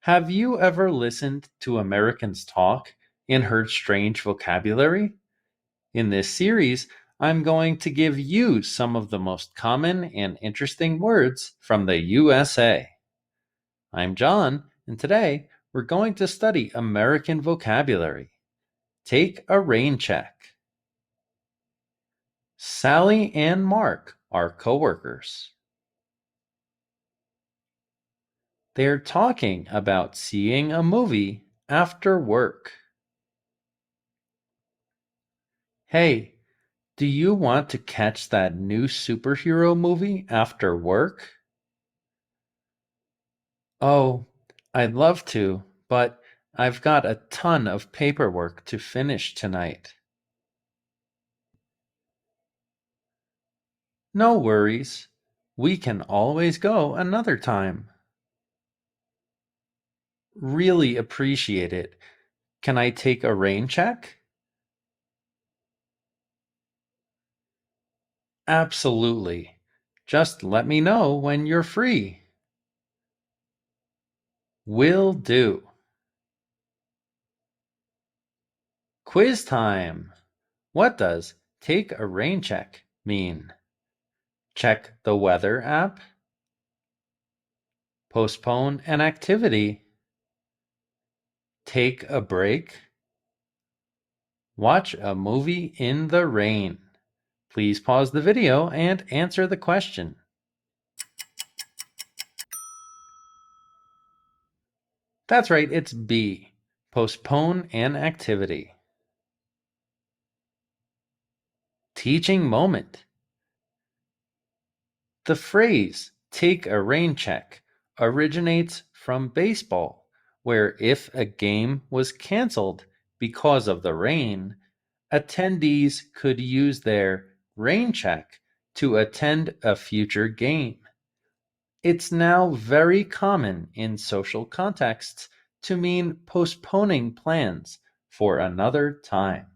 Have you ever listened to Americans talk and heard strange vocabulary? In this series, I'm going to give you some of the most common and interesting words from the USA. I'm John, and today we're going to study American vocabulary. Take a rain check. Sally and Mark are coworkers. They're talking about seeing a movie after work. Hey, do you want to catch that new superhero movie after work? Oh, I'd love to, but I've got a ton of paperwork to finish tonight. No worries. We can always go another time. Really appreciate it. Can I take a rain check? Absolutely. Just let me know when you're free. Will do. Quiz time. What does take a rain check mean? Check the weather app. Postpone an activity. Take a break. Watch a movie in the rain. Please pause the video and answer the question. That's right, it's B. Postpone an activity. Teaching moment. The phrase take a rain check originates from baseball, where if a game was canceled because of the rain, attendees could use their rain check to attend a future game. It's now very common in social contexts to mean postponing plans for another time.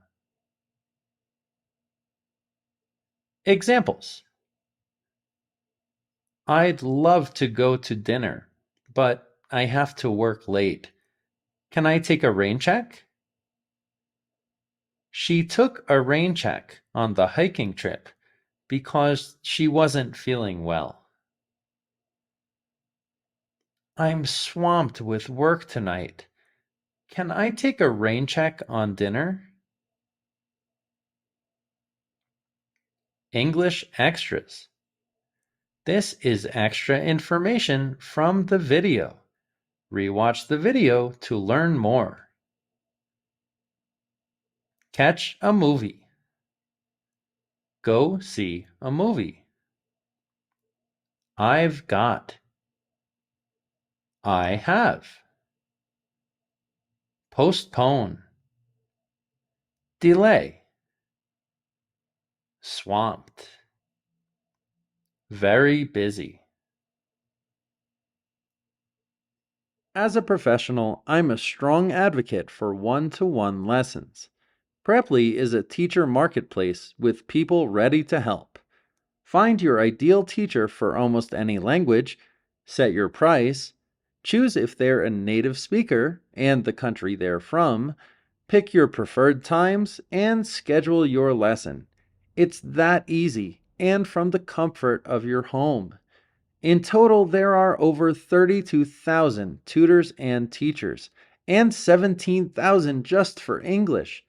Examples. I'd love to go to dinner, but I have to work late. Can I take a rain check? She took a rain check on the hiking trip because she wasn't feeling well. I'm swamped with work tonight. Can I take a rain check on dinner? English extras. This is extra information from the video. Rewatch the video to learn more. Catch a movie. Go see a movie. I've got. I have. Postpone. Delay. Swamped. Very busy. As a professional, I'm a strong advocate for one-to-one lessons. Preply is a teacher marketplace with people ready to help. Find your ideal teacher for almost any language, set your price, choose if they're a native speaker and the country they're from, pick your preferred times, and schedule your lesson. It's that easy and from the comfort of your home. In total, there are over 32,000 tutors and teachers, and 17,000 just for English.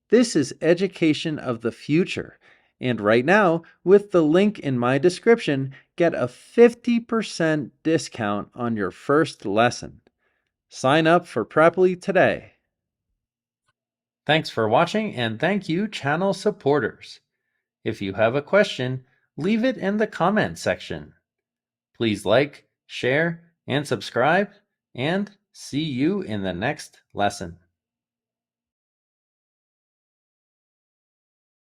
This is education of the future. And right now, with the link in my description, get a 50% discount on your first lesson. Sign up for Preply today. Thanks for watching, and thank you, channel supporters. If you have a question, leave it in the comment section. Please like, share, and subscribe, and see you in the next lesson.